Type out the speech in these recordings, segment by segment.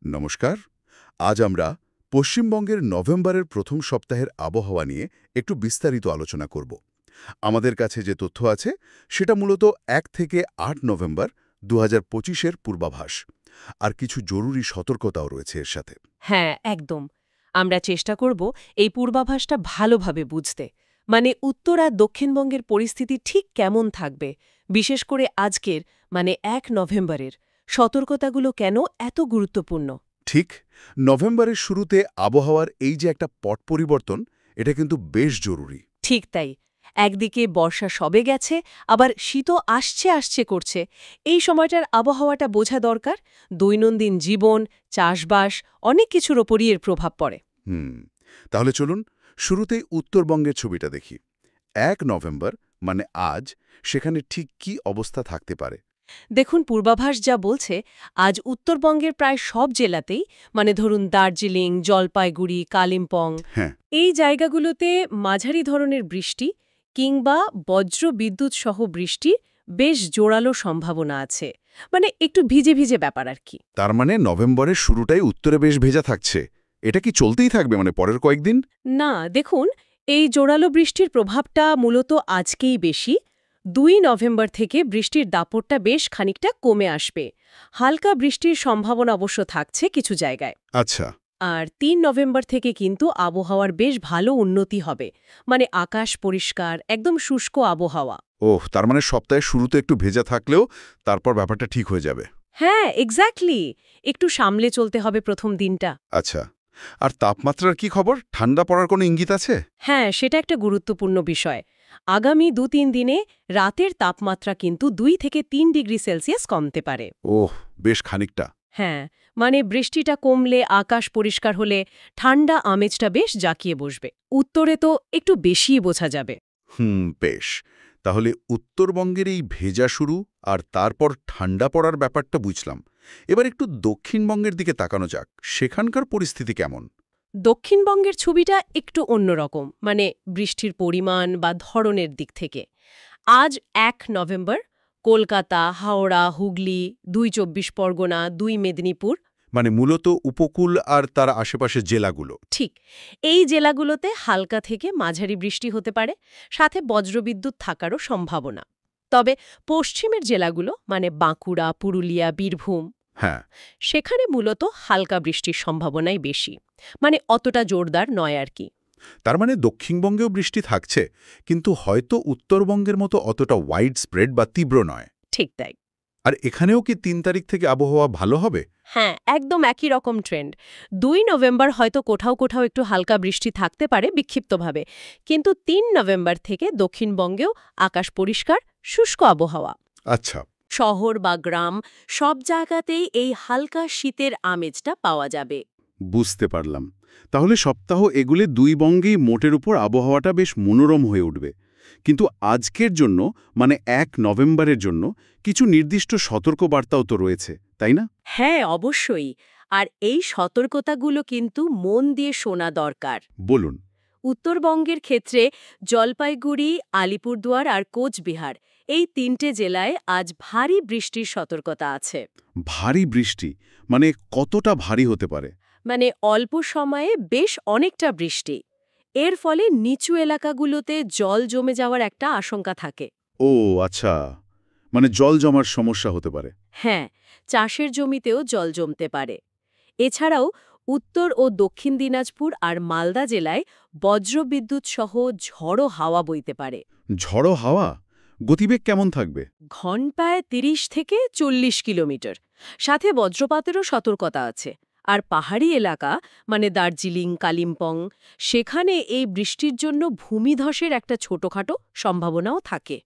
নমস্কার। আজ আমরা পশ্চিমবঙ্গের নভেম্বরের প্রথম সপ্তাহের আবহাওয়া নিয়ে একটু বিস্তারিত আলোচনা করব। আমাদের কাছে যে তথ্য আছে সেটা মূলত 1 থেকে 8 নভেম্বর 2025-এর পূর্বাভাস, আর কিছু জরুরি সতর্কতাও রয়েছে এর সাথে। হ্যাঁ, একদম। আমরা চেষ্টা করব এই পূর্বাভাসটা ভালোভাবে বুঝতে। মানে উত্তর আর দক্ষিণবঙ্গের পরিস্থিতি ঠিক কেমন থাকবে, বিশেষ করে আজকের 1 নভেম্বরের সতর্কতাগুলো কেন এত গুরুত্বপূর্ণ। ঠিক নভেম্বরের শুরুতে আবহাওয়ার এই যে একটা পট পরিবর্তন, এটা কিন্তু বেশ জরুরি। ঠিক তাই। একদিকে বর্ষা সবে গেছে, আবার শীতও আসছে আসছে করছে। এই সময়টার আবহাওয়াটা বোঝা দরকার। দৈনন্দিন জীবন, চাষবাস, অনেক কিছুর ওপরই এর প্রভাব পড়ে। তাহলে চলুন শুরুতেই উত্তরবঙ্গের ছবিটা দেখি। 1 নভেম্বর মানে আজ, সেখানে ঠিক কি অবস্থা থাকতে পারে? দেখুন, পূর্বাভাস যা বলছে, আজ উত্তরবঙ্গের প্রায় সব জেলাতেই, ধরুন দার্জিলিং, জলপাইগুড়ি, কালিম্পং, হ্যাঁ। এই জায়গাগুলোতে মাঝারি ধরনের বৃষ্টি কিংবা বজ্র বিদ্যুৎ সহ বৃষ্টির বেশ জোরালো সম্ভাবনা আছে। একটু ভিজে ভিজে ব্যাপার আর কি। তার মানে নভেম্বরের শুরুটাই উত্তরে বেশ ভেজা থাকছে। এটা কি চলতেই থাকবে মানে পরের কয়েকদিন? না, দেখুন, এই জোরালো বৃষ্টির প্রভাবটা মূলত আজকেই বেশি। 2 নভেম্বর থেকে বৃষ্টির দাপটটা বেশ খানিকটা কমে আসবে। হালকা বৃষ্টির সম্ভাবনা অবশ্য থাকছে কিছু জায়গায়। আচ্ছা। আর 3 নভেম্বর থেকে কিন্তু আবহাওয়ার বেশ ভালো উন্নতি হবে। আকাশ পরিষ্কার, একদম শুষ্ক আবহাওয়া। তার মানে সপ্তাহের শুরুতে একটু ভেজা থাকলেও তারপর ব্যাপারটা ঠিক হয়ে যাবে। হ্যাঁ, এক্স্যাক্টলি। একটু সামলে চলতে হবে প্রথম দিনটা। আচ্ছা। আর তাপমাত্রার কি খবর? ঠান্ডা পড়ার কোনো ইঙ্গিত আছে? হ্যাঁ, সেটা একটা গুরুত্বপূর্ণ বিষয়। আগামী 2-3 দিনে রাতের তাপমাত্রা কিন্তু 2 থেকে 3 ডিগ্রি সেলসিয়াস কমতে পারে। বেশ খানিকটা। হ্যাঁ, বৃষ্টিটা কমলে, আকাশ পরিষ্কার হলে ঠান্ডা আমেজটা বেশ জাঁকিয়ে বসবে। উত্তরে তো একটু বেশিই বোঝা যাবে। বেশ। তাহলে উত্তরবঙ্গের এই ভেজা শুরু আর তারপর ঠান্ডা পড়ার ব্যাপারটা বুঝলাম। এবার একটু দক্ষিণবঙ্গের দিকে তাকানো যাক। সেখানকার পরিস্থিতি কেমন? দক্ষিণবঙ্গের ছবিটা একটু অন্যরকম, বৃষ্টির পরিমাণ বা ধরনের দিক থেকে। আজ 1 নভেম্বর কলকাতা, হাওড়া, হুগলি, 2 চব্বিশ পরগনা, 2 মেদিনীপুর, মানে মূলত উপকূল আর তার আশেপাশের জেলাগুলো। ঠিক এই জেলাগুলোতে হালকা থেকে মাঝারি বৃষ্টি হতে পারে, সাথে বজ্রবিদ্যুৎ থাকারও সম্ভাবনা। তবে পশ্চিমের জেলাগুলো বাঁকুড়া, পুরুলিয়া, বীরভূম, হ্যাঁ। সেখানে মূলত হালকা বৃষ্টির সম্ভাবনাই বেশি। অতটা জোরদার নয় আর কি। তার মানে দক্ষিণবঙ্গেও বৃষ্টি থাকছে, কিন্তু হয়তো উত্তরবঙ্গের মতো অতটা ওয়াইড স্প্রেড বা তীব্র নয়। ঠিক তাই। আর এখানেও কি 3 তারিখ থেকে আবহাওয়া ভালো হবে? হ্যাঁ, একদম একই রকম ট্রেন্ড। 2 নভেম্বর হয়তো কোথাও কোথাও একটু হালকা বৃষ্টি থাকতে পারে বিক্ষিপ্তভাবে, কিন্তু 3 নভেম্বর থেকে দক্ষিণবঙ্গেও আকাশ পরিষ্কার, শুষ্ক আবহাওয়া। আচ্ছা। শহর বা গ্রাম, সব জায়গাতেই এই হালকা শীতের আমেজটা পাওয়া যাবে। বুঝতে পারলাম। তাহলে সপ্তাহ এগুলে 2 বঙ্গেই মোটের উপর আবহাওয়াটা বেশ মনোরম হয়ে উঠবে। কিন্তু আজকের জন্য, মানে 1 নভেম্বরের জন্য কিছু নির্দিষ্ট সতর্কবার্তাও তো রয়েছে, তাই না? হ্যাঁ, অবশ্যই। আর এই সতর্কতাগুলো কিন্তু মন দিয়ে শোনা দরকার। বলুন। উত্তরবঙ্গের ক্ষেত্রে জলপাইগুড়ি, আলিপুরদুয়ার আর কোচবিহার, এই 3টে জেলায় আজ ভারী বৃষ্টির সতর্কতা আছে। ভারী বৃষ্টি মানে কতটা ভারী হতে পারে? অল্প সময়ে বেশ অনেকটা বৃষ্টি। এর ফলে নিচু এলাকাগুলোতে জল জমে যাওয়ার একটা আশঙ্কা থাকে। আচ্ছা। মানে জল জমার সমস্যা হতে পারে। হ্যাঁ, চাষের জমিতেও জল জমতে পারে। এছাড়াও উত্তর ও দক্ষিণ দিনাজপুর আর মালদা জেলায় বজ্রবিদ্যুৎ সহ ঝড়ো হাওয়া বইতে পারে। ঝড়ো হাওয়া? গতিবেগ কেমন থাকবে? ঘণ্টায় 30 থেকে 40 কিলোমিটার। সাথে বজ্রপাতেরও সতর্কতা আছে। আর পাহাড়ি এলাকা, দার্জিলিং, কালিম্পং, সেখানে এই বৃষ্টির জন্য ভূমিধসের একটা ছোটখাটো সম্ভাবনাও থাকে।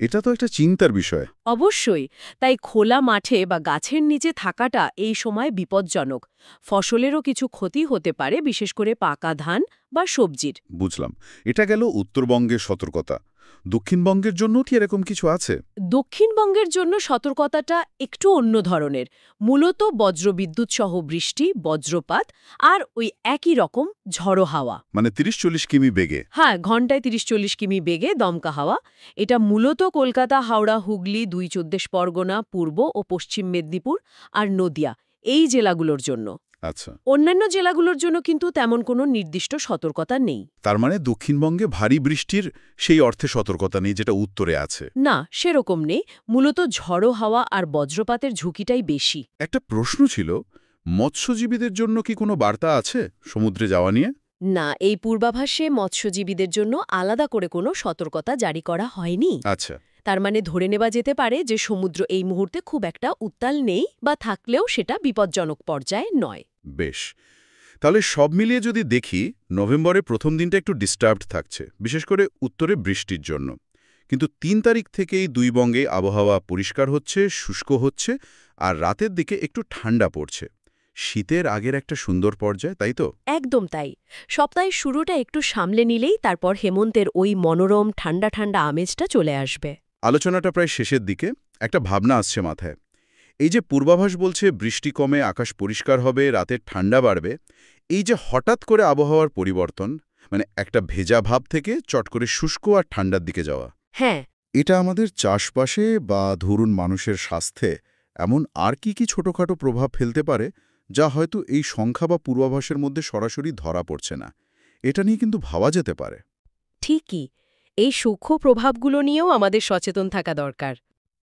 এটা তো একটা চিন্তার বিষয়। অবশ্যই। তাই খোলা মাঠে বা গাছের নিচে থাকাটা এই সময় বিপজ্জনক। ফসলেরও কিছু ক্ষতি হতে পারে, বিশেষ করে পাকা ধান বা সবজির। বুঝলাম। এটা গেল উত্তরবঙ্গের সতর্কতা। দক্ষিণবঙ্গের জন্য কি এরকম কিছু আছে? দক্ষিণবঙ্গের জন্য সতর্কতাটা একটু অন্য ধরনের। মূলত বজ্রবিদ্যুৎ সহ বৃষ্টি, বজ্রপাত আর ওই একই রকম ঝড়ো হাওয়া। মানে 30-40 কিমি বেগে? হ্যাঁ, ঘণ্টায় 30-40 কিমি বেগে দমকা হাওয়া। এটা মূলত কলকাতা, হাওড়া, হুগলি, 2 চব্বিশ পরগনা, পূর্ব ও পশ্চিম মেদিনীপুর আর নদিয়া, এই জেলাগুলোর জন্য। আচ্ছা, অন্যান্য জেলাগুলোর জন্য কিন্তু তেমন কোনো নির্দিষ্ট সতর্কতা নেই। তার মানে দক্ষিণবঙ্গে ভারী বৃষ্টির সেই অর্থে সতর্কতা নেই যেটা উত্তরে আছে। না, সেরকম নেই। মূলত ঝড়ো হাওয়া আর বজ্রপাতের ঝুঁকিটাই বেশি। একটা প্রশ্ন ছিল, মৎস্যজীবীদের জন্য কি কোনো বার্তা আছে সমুদ্রে যাওয়া নিয়ে? না, এই পূর্বাভাসে মৎস্যজীবীদের জন্য আলাদা করে কোনো সতর্কতা জারি করা হয়নি। আচ্ছা, তার মানে ধরে নেওয়া যেতে পারে যে সমুদ্র এই মুহূর্তে খুব একটা উত্তাল নেই, বা থাকলেও সেটা বিপজ্জনক পর্যায়ে নয়। বেশ। তাহলে সব মিলিয়ে যদি দেখি, নভেম্বরের প্রথম দিনটা একটু ডিস্টার্বড থাকছে, বিশেষ করে উত্তরে বৃষ্টির জন্য। কিন্তু ৩ তারিখ থেকেই দুই বঙ্গে আবহাওয়া পরিষ্কার হচ্ছে, শুষ্ক হচ্ছে, আর রাতের দিকে একটু ঠান্ডা পড়ছে। শীতের আগের একটা সুন্দর পর্যায়, তাই তো? একদম তাই। সপ্তাহের শুরুটা একটু সামলে নিলেই তারপর হেমন্তের ওই মনোরম ঠান্ডা ঠান্ডা আমেজটা চলে আসবে। আলোচনাটা প্রায় শেষের দিকে। একটা ভাবনা আসছে মাথায়। এই যে পূর্বাভাস বলছে বৃষ্টি কমে, আকাশ পরিষ্কার হবে, রাতের ঠান্ডা বাড়বে, এই যে হঠাৎ করে আবহাওয়ার পরিবর্তন, মানে একটা ভেজা ভাব থেকে চট করে শুষ্ক আর ঠান্ডার দিকে যাওয়া, হ্যাঁ, এটা আমাদের চাষবাসে বা ধরুন মানুষের স্বাস্থ্যে এমন আর কি ছোটখাটো প্রভাব ফেলতে পারে, যা হয়তো এই সংখ্যা বা পূর্বাভাসের মধ্যে সরাসরি ধরা পড়ছে না? এটা নিয়ে কিন্তু ভাবা যেতে পারে। ঠিকই। এই সূক্ষ্ম প্রভাবগুলো নিয়েও আমাদের সচেতন থাকা দরকার।